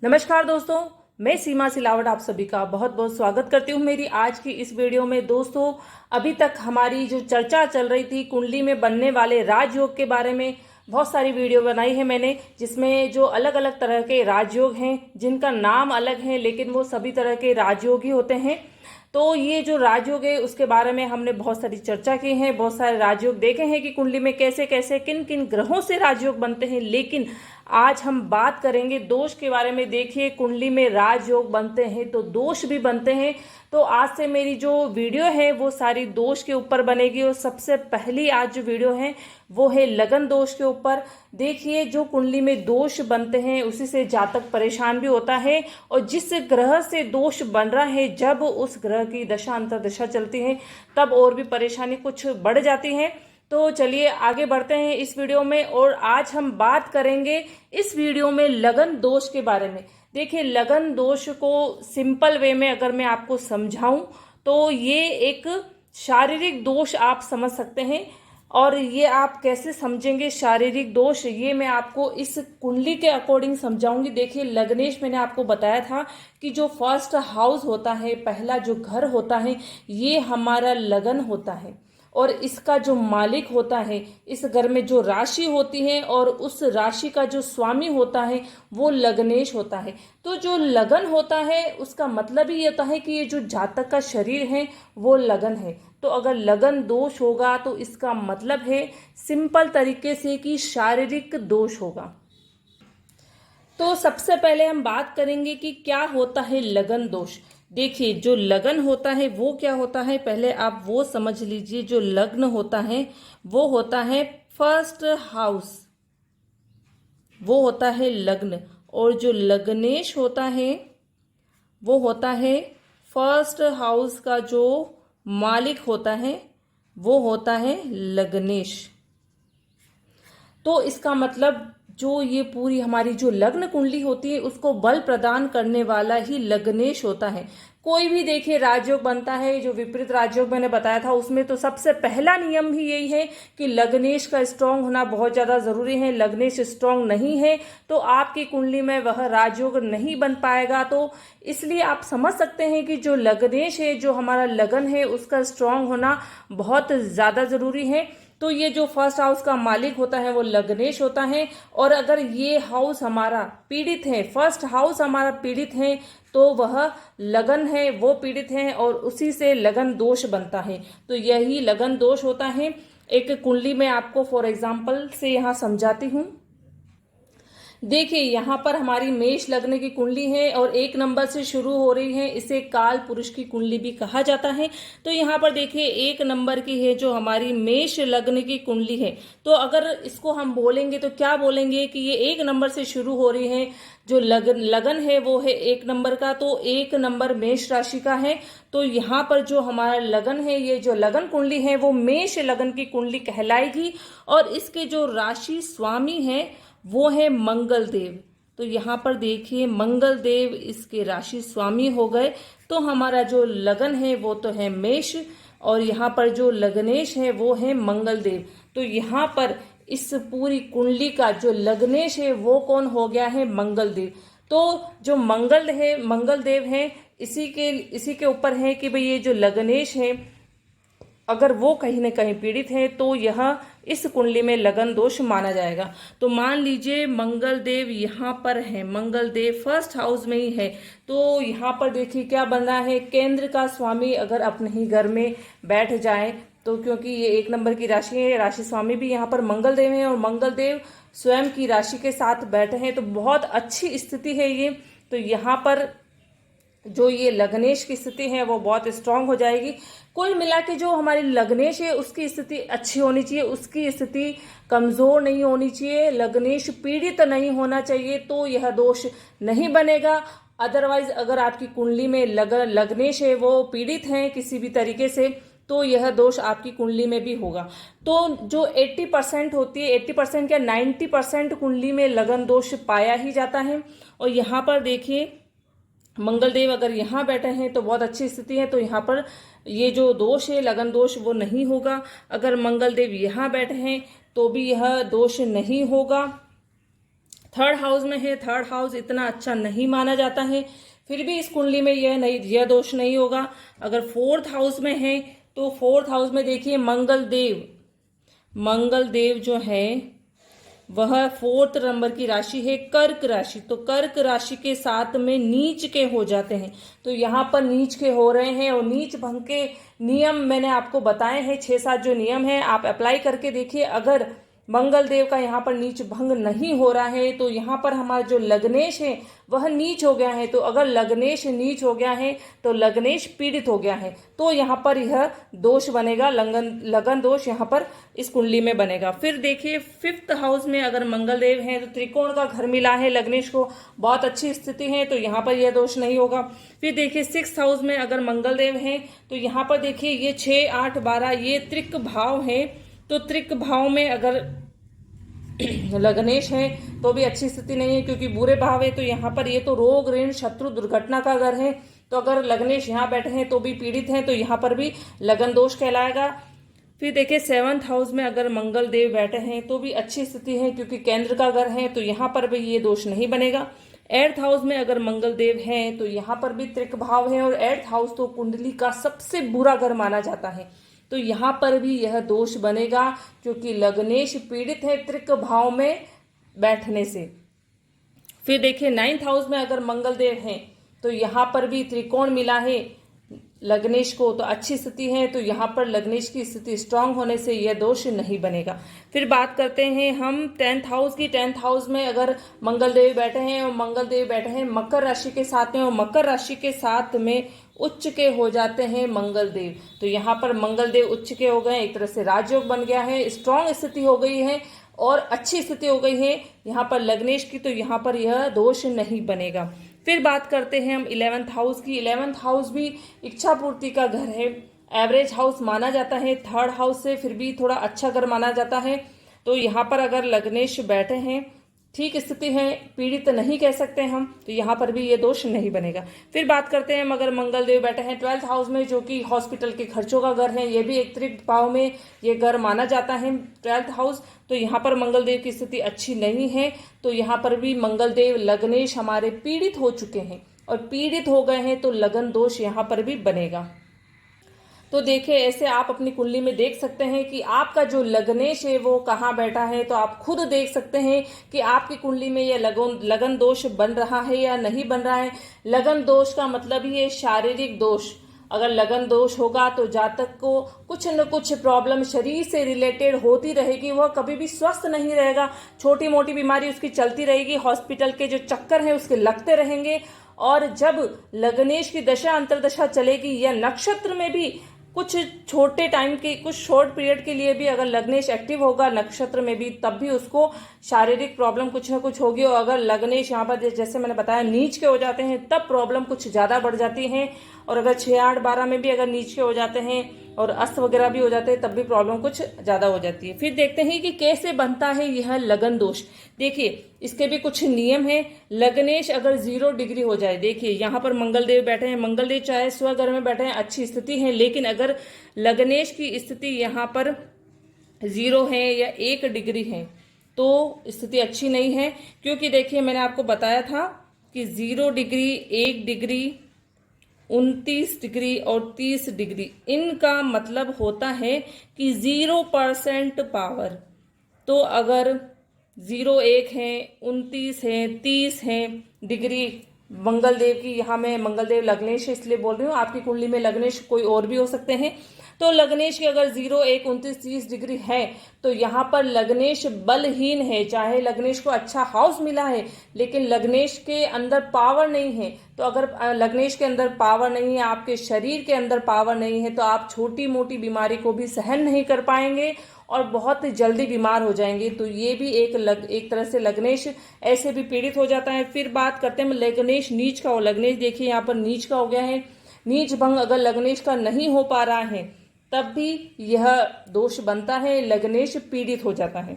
नमस्कार दोस्तों, मैं सीमा सिलावट आप सभी का बहुत बहुत स्वागत करती हूँ मेरी आज की इस वीडियो में। दोस्तों, अभी तक हमारी जो चर्चा चल रही थी कुंडली में बनने वाले राजयोग के बारे में, बहुत सारी वीडियो बनाई है मैंने, जिसमें जो अलग अलग तरह के राजयोग हैं जिनका नाम अलग है लेकिन वो सभी तरह के राजयोग ही होते हैं। तो ये जो राजयोग है उसके बारे में हमने बहुत सारी चर्चा की है, बहुत सारे राजयोग देखे हैं कि कुंडली में कैसे कैसे किन किन ग्रहों से राजयोग बनते हैं। लेकिन आज हम बात करेंगे दोष के बारे में। देखिए, कुंडली में राजयोग बनते हैं तो दोष भी बनते हैं। तो आज से मेरी जो वीडियो है वो सारी दोष के ऊपर बनेगी। और सबसे पहली आज जो वीडियो है वो है लगन दोष के ऊपर। देखिए, जो कुंडली में दोष बनते हैं उसी से जातक परेशान भी होता है, और जिस ग्रह से दोष बन रहा है जब उस ग्रह की दशा अंतर्दशा चलती है तब और भी परेशानी कुछ बढ़ जाती है। तो चलिए आगे बढ़ते हैं इस वीडियो में, और आज हम बात करेंगे इस वीडियो में लगन दोष के बारे में। देखिए, लगन दोष को सिंपल वे में अगर मैं आपको समझाऊं तो ये एक शारीरिक दोष आप समझ सकते हैं। और ये आप कैसे समझेंगे शारीरिक दोष, ये मैं आपको इस कुंडली के अकॉर्डिंग समझाऊंगी। देखिए, लग्नेश मैंने आपको बताया था कि जो फर्स्ट हाउस होता है, पहला जो घर होता है, ये हमारा लगन होता है। और इसका जो मालिक होता है, इस घर में जो राशि होती है और उस राशि का जो स्वामी होता है वो लग्नेश होता है। तो जो लगन होता है उसका मतलब ही होता है कि ये जो जातक का शरीर है वो लगन है। तो अगर लगन दोष होगा तो इसका मतलब है सिंपल तरीके से कि शारीरिक दोष होगा। तो सबसे पहले हम बात करेंगे कि क्या होता है लगन दोष। देखिए, जो लगन होता है वो क्या होता है, पहले आप वो समझ लीजिए। जो लग्न होता है वो होता है फर्स्ट हाउस, वो होता है लग्न। और जो लग्नेश होता है वो होता है फर्स्ट हाउस का जो मालिक होता है वो होता है लग्नेश। तो इसका मतलब जो ये पूरी हमारी जो लग्न कुंडली होती है उसको बल प्रदान करने वाला ही लग्नेश होता है। कोई भी देखिए राजयोग बनता है, जो विपरीत राजयोग मैंने बताया था उसमें तो सबसे पहला नियम ही यही है कि लग्नेश का स्ट्रांग होना बहुत ज्यादा जरूरी है। लग्नेश स्ट्रांग नहीं है तो आपकी कुंडली में वह राजयोग नहीं बन पाएगा। तो इसलिए आप समझ सकते हैं कि जो लग्नेश है, जो हमारा लगन है, उसका स्ट्रांग होना बहुत ज्यादा जरूरी है। तो ये जो फर्स्ट हाउस का मालिक होता है वो लग्नेश होता है। और अगर ये हाउस हमारा पीड़ित है, फर्स्ट हाउस हमारा पीड़ित है, तो वह लगन है वो पीड़ित है और उसी से लगन दोष बनता है। तो यही लगन दोष होता है। एक कुंडली में आपको फॉर एग्जाम्पल से यहाँ समझाती हूँ। देखिए, यहाँ पर हमारी मेष लग्न की कुंडली है और 1 नंबर से शुरू हो रही है। इसे काल पुरुष की कुंडली भी कहा जाता है। तो यहाँ पर देखिए 1 नंबर की है जो हमारी मेष लग्न की कुंडली है। तो अगर इसको हम बोलेंगे तो क्या बोलेंगे कि ये 1 नंबर से शुरू हो रही है। जो लगन है वो है 1 नंबर का, तो 1 नंबर मेष राशि का है। तो यहाँ पर जो हमारा लगन है, ये जो लगन कुंडली है वो मेष लगन की कुंडली कहलाएगी। और इसके जो राशि स्वामी है वो है मंगल देव। तो यहाँ पर देखिए मंगल देव इसके राशि स्वामी हो गए। तो हमारा जो लगन है वो तो है मेष, और यहाँ पर जो लग्नेश है वो है मंगल देव। तो यहाँ पर इस पूरी कुंडली का जो लग्नेश है वो कौन हो गया है, मंगल देव। तो जो मंगल देव है इसी के ऊपर है कि भाई ये जो लग्नेश है अगर वो कहीं न कहीं पीड़ित है तो यह इस कुंडली में लगन दोष माना जाएगा। तो मान लीजिए मंगल देव यहाँ पर है, मंगल देव फर्स्ट हाउस में ही है। तो यहाँ पर देखिए क्या बन रहा है, केंद्र का स्वामी अगर अपने ही घर में बैठ जाए तो, क्योंकि ये 1 नंबर की राशि है, राशि स्वामी भी यहाँ पर मंगल देव है और मंगल देव स्वयं की राशि के साथ बैठे हैं, तो बहुत अच्छी स्थिति है ये। तो यहाँ पर जो ये लग्नेश की स्थिति है वो बहुत स्ट्रांग हो जाएगी। कुल मिला के जो हमारी लग्नेश है उसकी स्थिति अच्छी होनी चाहिए, उसकी स्थिति कमजोर नहीं होनी चाहिए, लग्नेश पीड़ित नहीं होना चाहिए, तो यह दोष नहीं बनेगा। अदरवाइज अगर आपकी कुंडली में लग्नेश है वो पीड़ित है किसी भी तरीके से, तो यह दोष आपकी कुंडली में भी होगा। तो जो 80% होती है, 80% क्या 90% कुंडली में लगन दोष पाया ही जाता है। और यहाँ पर देखिए मंगल देव अगर यहाँ बैठे हैं तो बहुत अच्छी स्थिति है, तो यहाँ पर ये जो दोष है लगन दोष वो नहीं होगा। अगर मंगल देव यहाँ बैठे हैं तो भी यह दोष नहीं होगा। थर्ड हाउस में है, थर्ड हाउस इतना अच्छा नहीं माना जाता है, फिर भी इस कुंडली में यह दोष नहीं होगा। अगर फोर्थ हाउस में है तो फोर्थ हाउस में देखिए मंगल देव जो है वह फोर्थ नंबर की राशि है कर्क राशि, तो कर्क राशि के साथ में नीच के हो जाते हैं, तो यहाँ पर नीच के हो रहे हैं। और नीच भंग के नियम मैंने आपको बताए हैं, 6-7 जो नियम हैं आप अप्लाई करके देखिए। अगर मंगल देव का यहाँ पर नीच भंग नहीं हो रहा है तो यहाँ पर हमारा जो लग्नेश है वह नीच हो गया है, तो अगर लग्नेश नीच हो गया है तो लग्नेश पीड़ित हो गया है, तो यहाँ पर यह दोष बनेगा, लगन दोष यहाँ पर इस कुंडली में बनेगा। फिर देखिए फिफ्थ हाउस में अगर मंगल देव हैं तो त्रिकोण का घर मिला है लग्नेश को, बहुत अच्छी स्थिति है, तो यहाँ पर यह दोष नहीं होगा। फिर देखिए सिक्स्थ हाउस में अगर मंगल देव हैं तो यहाँ पर देखिए ये 6, 8, 12 ये त्रिक भाव है, तो त्रिक भाव में अगर लग्नेश है तो भी अच्छी स्थिति नहीं है, क्योंकि बुरे भाव है, तो यहाँ पर ये तो रोग ऋण शत्रु दुर्घटना का घर है, तो अगर लग्नेश यहाँ बैठे हैं तो भी पीड़ित हैं, तो यहाँ पर भी लगन दोष कहलाएगा। फिर देखिए सेवंथ हाउस में अगर मंगल देव बैठे हैं तो भी अच्छी स्थिति है, क्योंकि केंद्र का घर है, तो यहाँ पर भी ये दोष नहीं बनेगा। एट्थ हाउस में अगर मंगल देव हैं तो यहाँ पर भी त्रिक भाव है, और एट्थ हाउस तो कुंडली का सबसे बुरा घर माना जाता है, तो यहाँ पर भी यह दोष बनेगा, क्योंकि लग्नेश पीड़ित है त्रिक भाव में बैठने से। फिर देखिए नाइन्थ हाउस में अगर मंगल देव हैं तो यहाँ पर भी त्रिकोण मिला है लग्नेश को, तो अच्छी स्थिति है, तो यहाँ पर लग्नेश की स्थिति स्ट्रांग होने से यह दोष नहीं बनेगा। फिर बात करते हैं हम टेंथ हाउस की। टेंथ हाउस में अगर मंगल देव बैठे हैं और मंगल देव बैठे हैं मकर राशि के साथ में, और मकर राशि के साथ में उच्च के हो जाते हैं मंगल देव, तो यहाँ पर मंगल देव उच्च के हो गए, एक तरह से राजयोग बन गया है, स्ट्रांग स्थिति हो गई है और अच्छी स्थिति हो गई है यहाँ पर लग्नेश की, तो यहाँ पर यह दोष नहीं बनेगा। फिर बात करते हैं हम 11th हाउस की। 11th हाउस भी इच्छा पूर्ति का घर है, एवरेज हाउस माना जाता है, थर्ड हाउस से फिर भी थोड़ा अच्छा घर माना जाता है, तो यहाँ पर अगर लग्नेश बैठे हैं ठीक स्थिति है, पीड़ित नहीं कह सकते हम, तो यहाँ पर भी ये दोष नहीं बनेगा। फिर बात करते हैं मगर मंगल देव बैठे हैं 12th हाउस में, जो कि हॉस्पिटल के खर्चों का घर है, ये भी एक त्रिक भाव में ये घर माना जाता है 12th हाउस, तो यहाँ पर मंगल देव की स्थिति अच्छी नहीं है, तो यहाँ पर भी मंगल देव लग्नेश हमारे पीड़ित हो चुके हैं, और पीड़ित हो गए हैं तो लगन दोष यहाँ पर भी बनेगा। तो देखिए ऐसे आप अपनी कुंडली में देख सकते हैं कि आपका जो लग्नेश है वो कहाँ बैठा है, तो आप खुद देख सकते हैं कि आपकी कुंडली में यह लगन दोष बन रहा है या नहीं बन रहा है। लगन दोष का मतलब ही है शारीरिक दोष। अगर लगन दोष होगा तो जातक को कुछ न कुछ प्रॉब्लम शरीर से रिलेटेड होती रहेगी, वह कभी भी स्वस्थ नहीं रहेगा, छोटी मोटी बीमारी उसकी चलती रहेगी, हॉस्पिटल के जो चक्कर हैं उसके लगते रहेंगे। और जब लग्नेश की दशा अंतरदशा चलेगी या नक्षत्र में भी कुछ छोटे टाइम के कुछ शॉर्ट पीरियड के लिए भी अगर लग्नेश एक्टिव होगा नक्षत्र में भी, तब भी उसको शारीरिक प्रॉब्लम कुछ ना कुछ होगी। और अगर लग्नेश यहाँ पर जैसे मैंने बताया नीच के हो जाते हैं तब प्रॉब्लम कुछ ज़्यादा बढ़ जाती है, और अगर 6, 8, 12 में भी अगर नीच के हो जाते हैं और अस्त वगैरह भी हो जाते हैं तब भी प्रॉब्लम कुछ ज़्यादा हो जाती है। फिर देखते हैं कि कैसे बनता है यह लगन दोष। देखिए इसके भी कुछ नियम है। लग्नेश अगर 0 डिग्री हो जाए, देखिए यहाँ पर मंगल देव बैठे हैं, मंगल देव चाहे स्वग्रह में बैठे हैं अच्छी स्थिति है, लेकिन अगर लग्नेश की स्थिति यहाँ पर 0 है या 1 डिग्री है तो स्थिति अच्छी नहीं है, क्योंकि देखिए मैंने आपको बताया था कि 0 डिग्री, 1 डिग्री, 29 डिग्री और 30 डिग्री, इनका मतलब होता है कि 0% पावर। तो अगर 0, 1 है, 29 है, 30 है डिग्री मंगल देव की, यहाँ मैं मंगल देव लग्नेश इसलिए बोल रही हूँ, आपकी कुंडली में लग्नेश कोई और भी हो सकते हैं, तो लग्नेश की अगर 0, 1, 29, 30 डिग्री है तो यहाँ पर लग्नेश बलहीन है। चाहे लग्नेश को अच्छा हाउस मिला है लेकिन लग्नेश के अंदर पावर नहीं है, तो अगर लग्नेश के अंदर पावर नहीं है, आपके शरीर के अंदर पावर नहीं है, तो आप छोटी मोटी बीमारी को भी सहन नहीं कर पाएंगे और बहुत जल्दी बीमार हो जाएंगे। तो ये भी एक तरह से लग्नेश ऐसे भी पीड़ित हो जाता है। फिर बात करते हैं लग्नेश नीच का हो। लग्नेश देखिए यहाँ पर नीच का हो गया है, नीच भंग अगर लग्नेश का नहीं हो पा रहा है तब भी यह दोष बनता है, लग्नेश पीड़ित हो जाता है।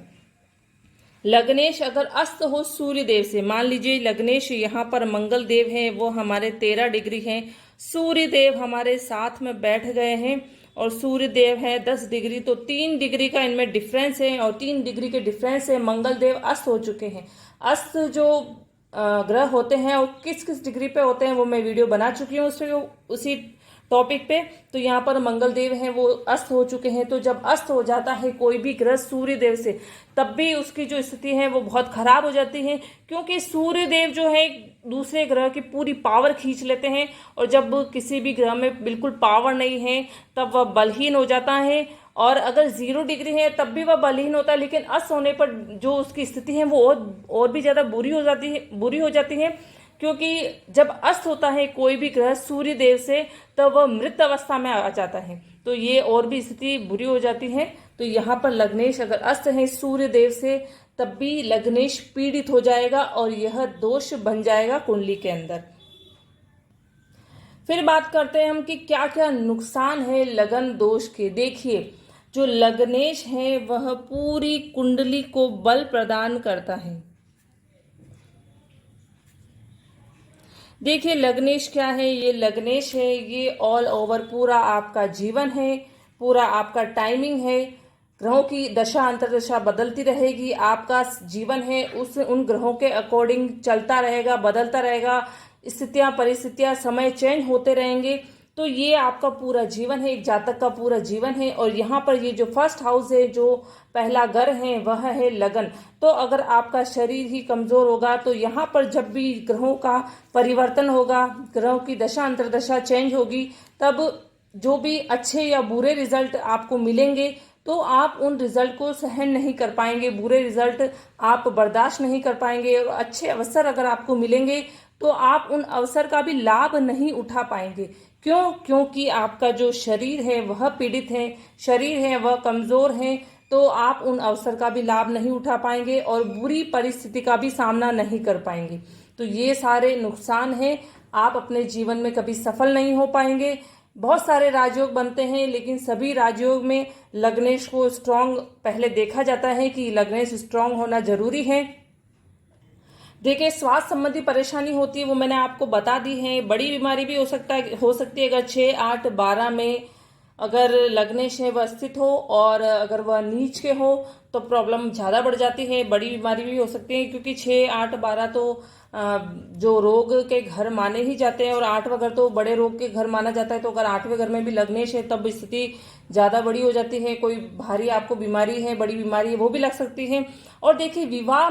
लग्नेश अगर अस्त हो सूर्य देव से, मान लीजिए लग्नेश यहाँ पर मंगल देव हैं, वो हमारे 13 डिग्री हैं, सूर्य देव हमारे साथ में बैठ गए हैं और सूर्य देव है 10 डिग्री, तो 3 डिग्री का इनमें डिफरेंस है और 3 डिग्री के डिफरेंस से मंगल देव अस्त हो चुके हैं। अस्त जो ग्रह होते हैं और किस किस डिग्री पे होते हैं वो मैं वीडियो बना चुकी हूँ उसी टॉपिक पे। तो यहाँ पर मंगल देव हैं वो अस्त हो चुके हैं। तो जब अस्त हो जाता है कोई भी ग्रह सूर्य देव से, तब भी उसकी जो स्थिति है वो बहुत खराब हो जाती है, क्योंकि सूर्य देव जो है दूसरे ग्रह की पूरी पावर खींच लेते हैं। और जब किसी भी ग्रह में बिल्कुल पावर नहीं है तब वह बलहीन हो जाता है, और अगर 0 डिग्री है तब भी वह बलहीन होता है। लेकिन अस्त होने पर जो उसकी स्थिति है वो और भी ज्यादा बुरी हो जाती है, क्योंकि जब अस्त होता है कोई भी ग्रह सूर्य देव से तब वह मृत अवस्था में आ जाता है, तो ये और भी स्थिति बुरी हो जाती है। तो यहाँ पर लग्नेश अगर अस्त है सूर्य देव से, तब भी लग्नेश पीड़ित हो जाएगा और यह दोष बन जाएगा कुंडली के अंदर। फिर बात करते हैं हम कि क्या क्या नुकसान है लगन दोष के। देखिए, जो लग्नेश है वह पूरी कुंडली को बल प्रदान करता है। देखिए लग्नेश क्या है, ये लग्नेश है, ये ऑल ओवर पूरा आपका जीवन है, पूरा आपका टाइमिंग है। ग्रहों की दशा अंतर्दशा बदलती रहेगी, आपका जीवन है उन ग्रहों के अकॉर्डिंग चलता रहेगा, बदलता रहेगा, स्थितियां परिस्थितियां समय चेंज होते रहेंगे। तो ये आपका पूरा जीवन है, एक जातक का पूरा जीवन है। और यहाँ पर ये जो फर्स्ट हाउस है, जो पहला घर है, वह है लगन। तो अगर आपका शरीर ही कमजोर होगा तो यहाँ पर जब भी ग्रहों का परिवर्तन होगा, ग्रहों की दशा अंतर्दशा चेंज होगी, तब जो भी अच्छे या बुरे रिजल्ट आपको मिलेंगे तो आप उन रिजल्ट को सहन नहीं कर पाएंगे, बुरे रिजल्ट आप बर्दाश्त नहीं कर पाएंगे। और अच्छे अवसर अगर आपको मिलेंगे तो आप उन अवसर का भी लाभ नहीं उठा पाएंगे। क्यों? क्योंकि आपका जो शरीर है वह पीड़ित है, शरीर है वह कमजोर है, तो आप उन अवसर का भी लाभ नहीं उठा पाएंगे और बुरी परिस्थिति का भी सामना नहीं कर पाएंगे। तो ये सारे नुकसान हैं, आप अपने जीवन में कभी सफल नहीं हो पाएंगे। बहुत सारे राजयोग बनते हैं, लेकिन सभी राजयोग में लग्नेश को स्ट्रांग पहले देखा जाता है कि लग्नेश स्ट्रांग होना जरूरी है। देखिए, स्वास्थ्य संबंधी परेशानी होती है वो मैंने आपको बता दी है। बड़ी बीमारी भी हो सकती है अगर 6, 8, 12 में अगर लग्नेश है वह स्थित हो, और अगर वह नीच के हो तो प्रॉब्लम ज़्यादा बढ़ जाती है। बड़ी बीमारी भी हो सकती है, क्योंकि 6, 8, 12 तो जो रोग के घर माने ही जाते हैं, और 8वां घर तो बड़े रोग के घर माना जाता है। तो अगर 8वें घर में भी लग्नेश है तब स्थिति ज़्यादा बड़ी हो जाती है, कोई भारी आपको बीमारी है, बड़ी बीमारी है, वो भी लग सकती है। और देखिए, विवाह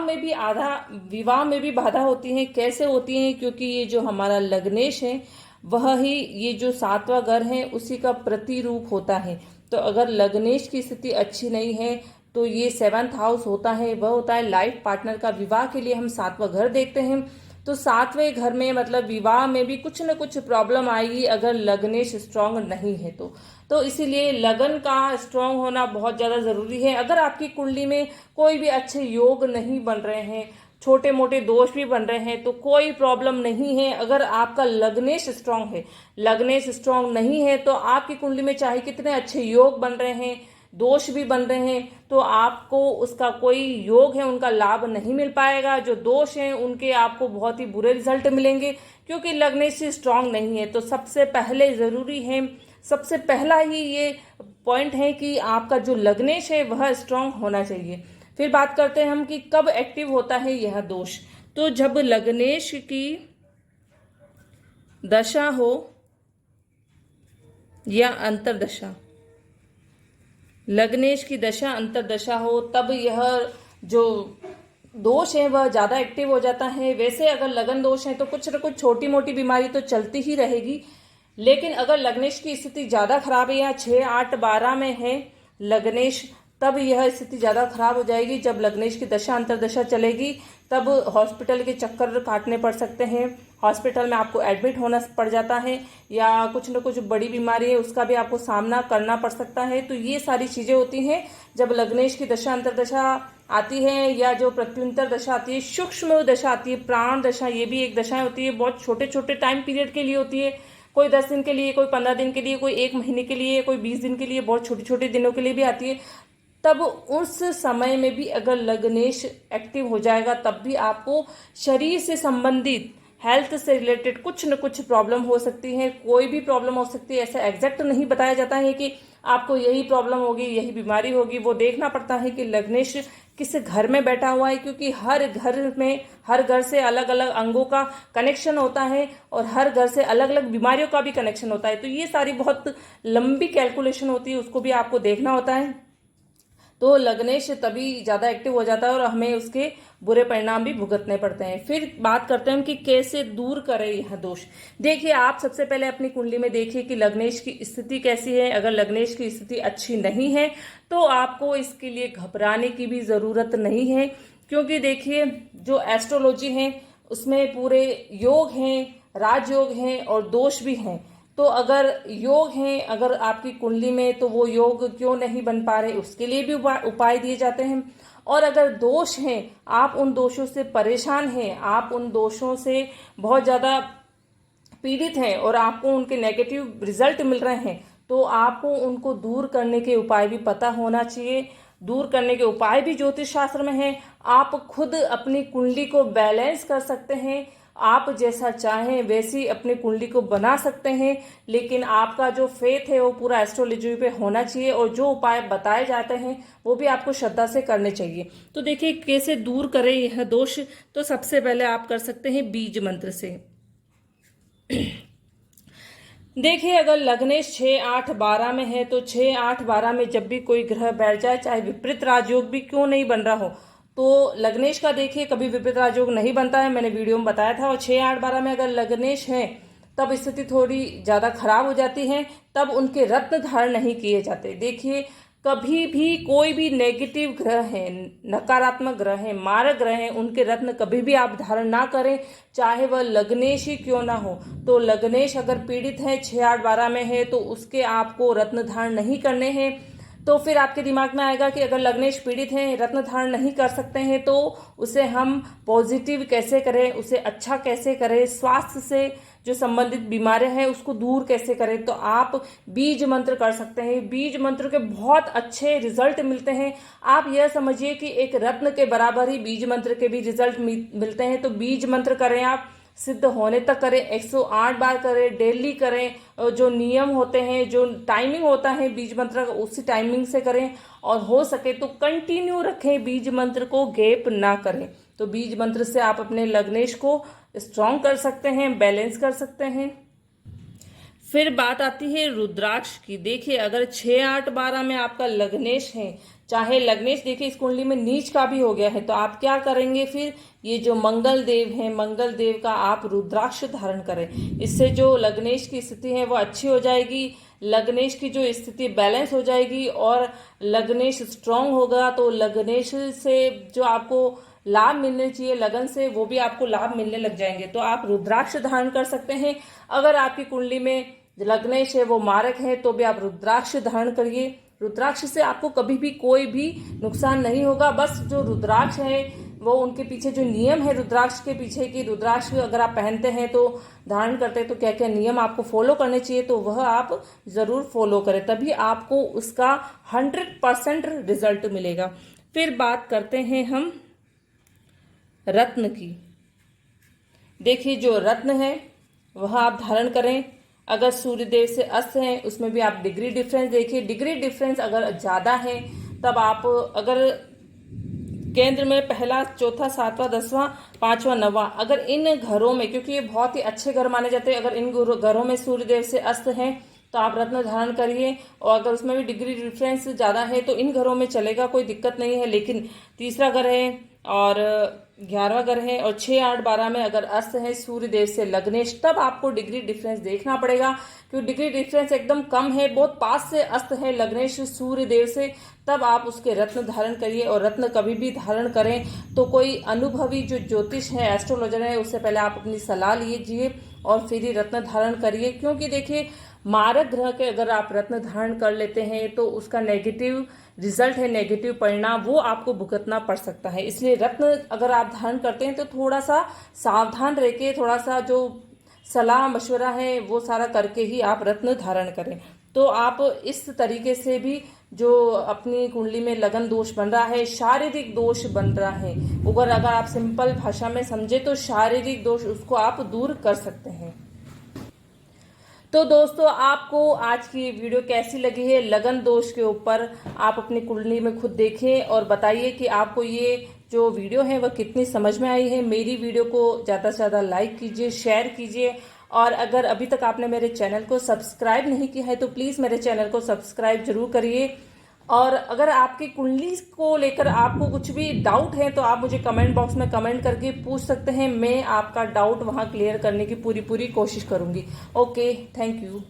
में भी बाधा होती है। कैसे होती है? क्योंकि ये जो हमारा लग्नेश है वह ही ये जो 7वां घर है उसी का प्रतिरूप होता है। तो अगर लग्नेश की स्थिति अच्छी नहीं है तो ये 7th हाउस होता है, वह होता है लाइफ पार्टनर का। विवाह के लिए हम 7वां घर देखते हैं, तो 7वें घर में मतलब विवाह में भी कुछ न कुछ प्रॉब्लम आएगी अगर लग्नेश स्ट्रांग नहीं है तो इसीलिए लगन का स्ट्रांग होना बहुत ज़्यादा ज़रूरी है। अगर आपकी कुंडली में कोई भी अच्छे योग नहीं बन रहे हैं, छोटे मोटे दोष भी बन रहे हैं, तो कोई प्रॉब्लम नहीं है। अगर आपका लग्नेश स्ट्रांग है, लग्नेश स्ट्रांग नहीं है तो आपकी कुंडली में चाहे कितने अच्छे योग बन रहे हैं, दोष भी बन रहे हैं, तो आपको उसका कोई योग है उनका लाभ नहीं मिल पाएगा। जो दोष हैं उनके आपको बहुत ही बुरे रिजल्ट मिलेंगे, क्योंकि लग्नेश स्ट्रांग नहीं है। तो सबसे पहले जरूरी है, सबसे पहला ही ये पॉइंट है कि आपका जो लग्नेश है वह स्ट्रांग होना चाहिए। फिर बात करते हैं हम कि कब एक्टिव होता है यह दोष। तो जब लग्नेश की दशा हो या अंतरदशा, लग्नेश की दशा अंतरदशा हो, तब यह जो दोष है वह ज्यादा एक्टिव हो जाता है। वैसे अगर लगन दोष है तो कुछ न कुछ छोटी मोटी बीमारी तो चलती ही रहेगी, लेकिन अगर लग्नेश की स्थिति ज्यादा खराब है या 6, 8, 12 में है लग्नेश, तब यह स्थिति ज्यादा खराब हो जाएगी। जब लग्नेश की दशा अंतरदशा चलेगी तब हॉस्पिटल के चक्कर काटने पड़ सकते हैं, हॉस्पिटल में आपको एडमिट होना पड़ जाता है, या कुछ न कुछ बड़ी बीमारी है उसका भी आपको सामना करना पड़ सकता है। तो ये सारी चीजें होती हैं जब लग्नेश की दशा अंतरदशा आती है, या जो प्रत्युंतर दशा आती है, सूक्ष्म दशा आती है, प्राण दशा, ये भी एक दशा होती है। बहुत छोटे छोटे टाइम पीरियड के लिए होती है, कोई 10 दिन के लिए, कोई 15 दिन के लिए, कोई 1 महीने के लिए, कोई 20 दिन के लिए, बहुत छोटे छोटे दिनों के लिए भी आती है। तब उस समय में भी अगर लग्नेश एक्टिव हो जाएगा तब भी आपको शरीर से संबंधित, हेल्थ से रिलेटेड कुछ न कुछ प्रॉब्लम हो सकती है। कोई भी प्रॉब्लम हो सकती है, ऐसा एग्जैक्ट नहीं बताया जाता है कि आपको यही प्रॉब्लम होगी, यही बीमारी होगी। वो देखना पड़ता है कि लग्नेश किस घर में बैठा हुआ है, क्योंकि हर घर से अलग अलग अंगों का कनेक्शन होता है और हर घर से अलग अलग बीमारियों का भी कनेक्शन होता है। तो ये सारी बहुत लंबी कैलकुलेशन होती है, उसको भी आपको देखना होता है। तो लग्नेश तभी ज़्यादा एक्टिव हो जाता है और हमें उसके बुरे परिणाम भी भुगतने पड़ते हैं। फिर बात करते हैं कि कैसे दूर करें यह दोष। देखिए, आप सबसे पहले अपनी कुंडली में देखिए कि लग्नेश की स्थिति कैसी है। अगर लग्नेश की स्थिति अच्छी नहीं है तो आपको इसके लिए घबराने की भी ज़रूरत नहीं है, क्योंकि देखिए जो एस्ट्रोलॉजी है उसमें पूरे योग हैं, राजयोग हैं और दोष भी हैं। तो अगर योग हैं अगर आपकी कुंडली में, तो वो योग क्यों नहीं बन पा रहे, उसके लिए भी उपाय दिए जाते हैं। और अगर दोष हैं, आप उन दोषों से परेशान हैं, आप उन दोषों से बहुत ज़्यादा पीड़ित हैं और आपको उनके नेगेटिव रिजल्ट मिल रहे हैं, तो आपको उनको दूर करने के उपाय भी पता होना चाहिए। दूर करने के उपाय भी ज्योतिष शास्त्र में हैं। आप खुद अपनी कुंडली को बैलेंस कर सकते हैं, आप जैसा चाहें वैसी अपनी कुंडली को बना सकते हैं, लेकिन आपका जो फेथ है वो पूरा एस्ट्रोलॉजी पे होना चाहिए और जो उपाय बताए जाते हैं वो भी आपको श्रद्धा से करने चाहिए। तो देखिए कैसे दूर करें यह दोष। तो सबसे पहले आप कर सकते हैं बीज मंत्र से। देखिए, अगर लग्नेश 6, 8, 12 में है तो 6, 8, 12 में जब भी कोई ग्रह बैठ जाए, चाहे विपरीत राजयोग भी क्यों नहीं बन रहा हो, तो लग्नेश का देखिए कभी विपरीत राजयोग नहीं बनता है, मैंने वीडियो में बताया था। और 6, 8, 12 में अगर लग्नेश है तब स्थिति थोड़ी ज़्यादा खराब हो जाती है, तब उनके रत्न धारण नहीं किए जाते। देखिए, कभी भी कोई भी नेगेटिव ग्रह है, नकारात्मक ग्रह है, मारक ग्रह है, उनके रत्न कभी भी आप धारण ना करें, चाहे वह लग्नेश ही क्यों ना हो। तो लग्नेश अगर पीड़ित है, 6, 8, 12 में है, तो उसके आपको रत्न धारण नहीं करने हैं। तो फिर आपके दिमाग में आएगा कि अगर लग्नेश पीड़ित हैं, रत्न धारण नहीं कर सकते हैं, तो उसे हम पॉजिटिव कैसे करें, उसे अच्छा कैसे करें, स्वास्थ्य से जो संबंधित बीमारियां हैं उसको दूर कैसे करें। तो आप बीज मंत्र कर सकते हैं। बीज मंत्र के बहुत अच्छे रिजल्ट मिलते हैं। आप यह समझिए कि एक रत्न के बराबर ही बीज मंत्र के भी रिजल्ट मिलते हैं। तो बीज मंत्र करें, आप सिद्ध होने तक करें, 108 बार करें, डेली करें। जो नियम होते हैं, जो टाइमिंग होता है बीज मंत्र का, उसी टाइमिंग से करें और हो सके तो कंटिन्यू रखें, बीज मंत्र को गैप ना करें। तो बीज मंत्र से आप अपने लग्नेश को स्ट्रॉन्ग कर सकते हैं, बैलेंस कर सकते हैं। फिर बात आती है रुद्राक्ष की। देखिए, अगर 6, 8, 12 में आपका लग्नेश है, चाहे लग्नेश देखिए इस कुंडली में नीच का भी हो गया है, तो आप क्या करेंगे फिर, ये जो मंगल देव है, मंगल देव का आप रुद्राक्ष धारण करें। इससे जो लग्नेश की स्थिति है वो अच्छी हो जाएगी, लग्नेश की जो स्थिति बैलेंस हो जाएगी और लग्नेश स्ट्रांग होगा। तो लग्नेश से जो आपको लाभ मिलने चाहिए लगन से, वो भी आपको लाभ मिलने लग जाएंगे। तो आप रुद्राक्ष धारण कर सकते हैं। अगर आपकी कुंडली में लग्नेश है वो मारक है, तो भी आप रुद्राक्ष धारण करिए। रुद्राक्ष से आपको कभी भी कोई भी नुकसान नहीं होगा। बस जो रुद्राक्ष है वो उनके पीछे जो नियम है रुद्राक्ष के पीछे की, रुद्राक्ष अगर आप पहनते हैं तो धारण करते हैं तो क्या क्या नियम आपको फॉलो करने चाहिए, तो वह आप जरूर फॉलो करें, तभी आपको उसका 100% रिजल्ट मिलेगा। फिर बात करते हैं हम रत्न की। देखिए, जो रत्न है वह आप धारण करें। अगर सूर्यदेव से अस्त हैं उसमें भी आप डिग्री डिफरेंस देखिए। डिग्री डिफरेंस अगर ज़्यादा है तब आप अगर केंद्र में पहला, चौथा, 7वां, 10वां, 5वां, 9वां, अगर इन घरों में, क्योंकि ये बहुत ही अच्छे घर माने जाते हैं, अगर इन घरों में सूर्यदेव से अस्त हैं तो आप रत्न धारण करिए। और अगर उसमें भी डिग्री डिफरेंस ज़्यादा है तो इन घरों में चलेगा, कोई दिक्कत नहीं है। लेकिन तीसरा घर है और 11वां घर है और 6, 8, 12 में अगर अस्त है सूर्यदेव से लग्नेश, तब आपको डिग्री डिफरेंस देखना पड़ेगा, क्योंकि डिग्री डिफरेंस एकदम कम है, बहुत पास से अस्त है लग्नेश सूर्यदेव से, तब आप उसके रत्न धारण करिए। और रत्न कभी भी धारण करें तो कोई अनुभवी जो ज्योतिष है, एस्ट्रोलॉजर है, उससे पहले आप अपनी सलाह लीजिए और फिर ही रत्न धारण करिए। क्योंकि देखिए, मारक ग्रह के अगर आप रत्न धारण कर लेते हैं तो उसका नेगेटिव रिजल्ट है, नेगेटिव परिणाम वो आपको भुगतना पड़ सकता है। इसलिए रत्न अगर आप धारण करते हैं तो थोड़ा सा सावधान रह के, थोड़ा सा जो सलाह मशवरा है वो सारा करके ही आप रत्न धारण करें। तो आप इस तरीके से भी जो अपनी कुंडली में लगन दोष बन रहा है, शारीरिक दोष बन रहा है, अगर आप सिंपल भाषा में समझे तो शारीरिक दोष उसको आप दूर कर सकते हैं। तो दोस्तों, आपको आज की ये वीडियो कैसी लगी है लगन दोष के ऊपर, आप अपनी कुंडली में खुद देखें और बताइए कि आपको ये जो वीडियो है वह कितनी समझ में आई है। मेरी वीडियो को ज़्यादा से ज़्यादा लाइक कीजिए, शेयर कीजिए, और अगर अभी तक आपने मेरे चैनल को सब्सक्राइब नहीं किया है तो प्लीज़ मेरे चैनल को सब्सक्राइब जरूर करिए। और अगर आपकी कुंडली को लेकर आपको कुछ भी डाउट है तो आप मुझे कमेंट बॉक्स में कमेंट करके पूछ सकते हैं। मैं आपका डाउट वहां क्लियर करने की पूरी कोशिश करूंगी। Okay, thank you.